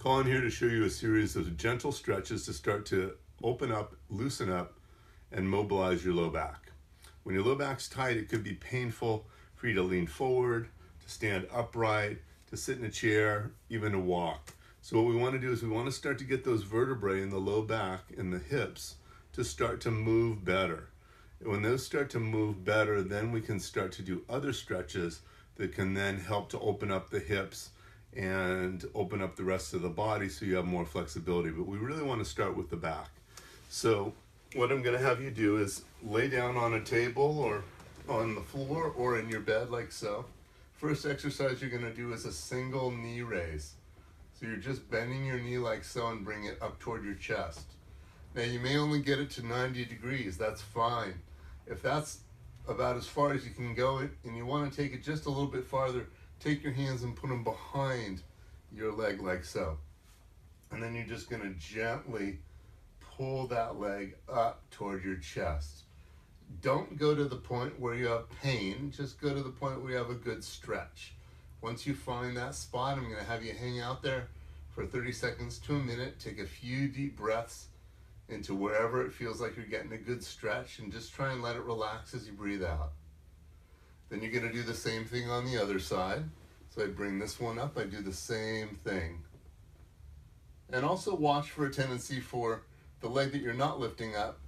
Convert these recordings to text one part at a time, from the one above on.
calling here to show you a series of gentle stretches to start to open up, loosen up, and mobilize your low back. When your low back's tight, it could be painful for you to lean forward, to stand upright, to sit in a chair, even to walk. So what we want to do is we want to start to get those vertebrae in the low back and the hips to start to move better. And when those start to move better, then we can start to do other stretches that can then help to open up the hips and open up the rest of the body so you have more flexibility. But we really want to start with the back. So what I'm going to have you do is lay down on a table or on the floor or in your bed like so. First exercise you're going to do is a single knee raise. So you're just bending your knee like so and bring it up toward your chest. Now you may only get it to 90 degrees, that's fine. If that's about as far as you can go and you want to take it just a little bit farther, take your hands and put them behind your leg like so. And then you're just going to gently pull that leg up toward your chest. Don't go to the point where you have pain, just go to the point where you have a good stretch. Once you find that spot, I'm going to have you hang out there for 30 seconds to a minute, take a few deep breaths into wherever it feels like you're getting a good stretch, and just try and let it relax as you breathe out. Then you're going to do the same thing on the other side. So I bring this one up, I do the same thing. And also watch for a tendency for the leg that you're not lifting up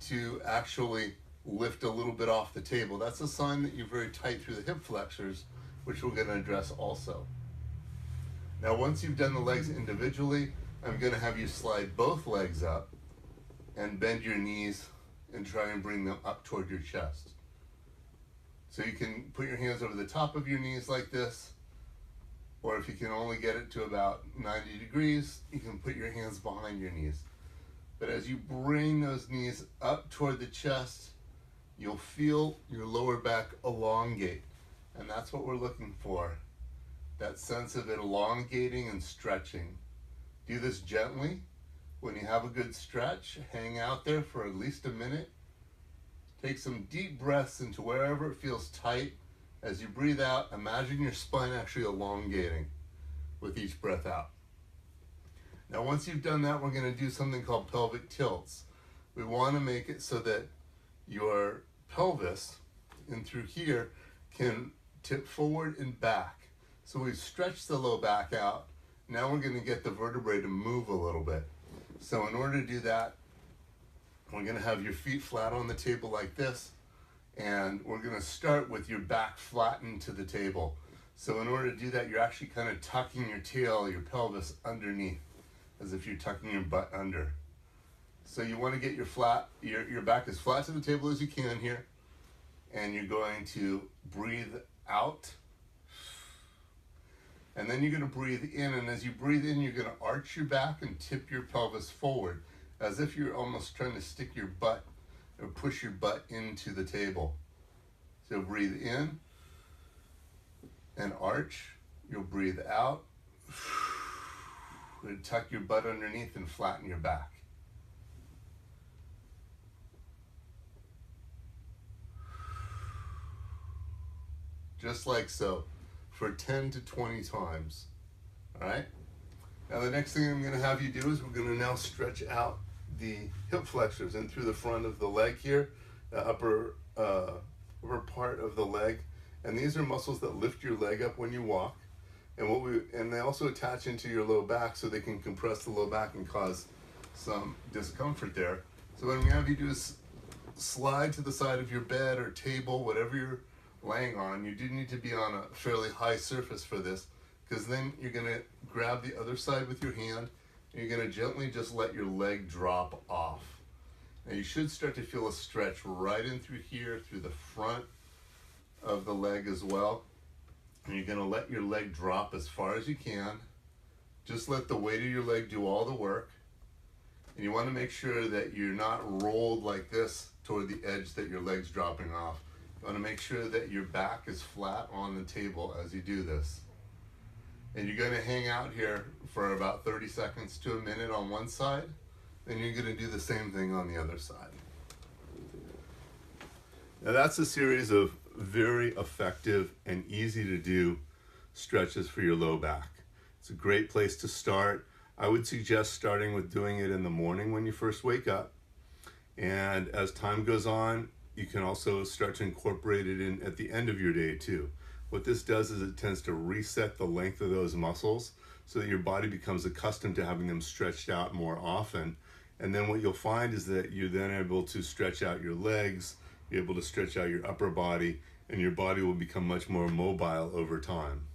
to actually lift a little bit off the table. That's a sign that you're very tight through the hip flexors, which we're going to address also. Now once you've done the legs individually, I'm going to have you slide both legs up and bend your knees and try and bring them up toward your chest. So you can put your hands over the top of your knees like this, or if you can only get it to about 90 degrees, you can put your hands behind your knees. But as you bring those knees up toward the chest, you'll feel your lower back elongate. And that's what we're looking for, that sense of it elongating and stretching. Do this gently. When you have a good stretch, hang out there for at least a minute. Take some deep breaths into wherever it feels tight. As you breathe out, imagine your spine actually elongating with each breath out. Now once you've done that, we're going to do something called pelvic tilts. We want to make it so that your pelvis in through here can tip forward and back. So we've stretched the low back out. Now we're going to get the vertebrae to move a little bit. So in order to do that, we're going to have your feet flat on the table like this, and we're going to start with your back flattened to the table. So in order to do that, you're actually kind of tucking your tail, your pelvis underneath, as if you're tucking your butt under. So you want to get your back as flat to the table as you can here, and you're going to breathe out. And then you're going to breathe in, and as you breathe in, you're going to arch your back and tip your pelvis forward, as if you're almost trying to stick your butt or push your butt into the table. So breathe in and arch. You'll breathe out. And tuck your butt underneath and flatten your back. Just like so, for 10 to 20 times. All right? Now the next thing I'm going to have you do is we're going to now stretch out the hip flexors in through the front of the leg here, the upper part of the leg. And these are muscles that lift your leg up when you walk. And they also attach into your low back so they can compress the low back and cause some discomfort there. So what I'm going to have you do is slide to the side of your bed or table, whatever you're laying on. You do need to be on a fairly high surface for this, because then you're going to grab the other side with your hand and you're going to gently just let your leg drop off. Now you should start to feel a stretch right in through here, through the front of the leg as well. And you're going to let your leg drop as far as you can. Just let the weight of your leg do all the work. And you want to make sure that you're not rolled like this toward the edge that your leg's dropping off. You want to make sure that your back is flat on the table as you do this. And you're going to hang out here for about 30 seconds to a minute on one side. Then you're going to do the same thing on the other side. Now that's a series of very effective and easy to do stretches for your low back. It's a great place to start. I would suggest starting with doing it in the morning when you first wake up. And as time goes on, you can also start to incorporate it in at the end of your day too. What this does is it tends to reset the length of those muscles so that your body becomes accustomed to having them stretched out more often. And then what you'll find is that you're then able to stretch out your legs, you're able to stretch out your upper body, and your body will become much more mobile over time.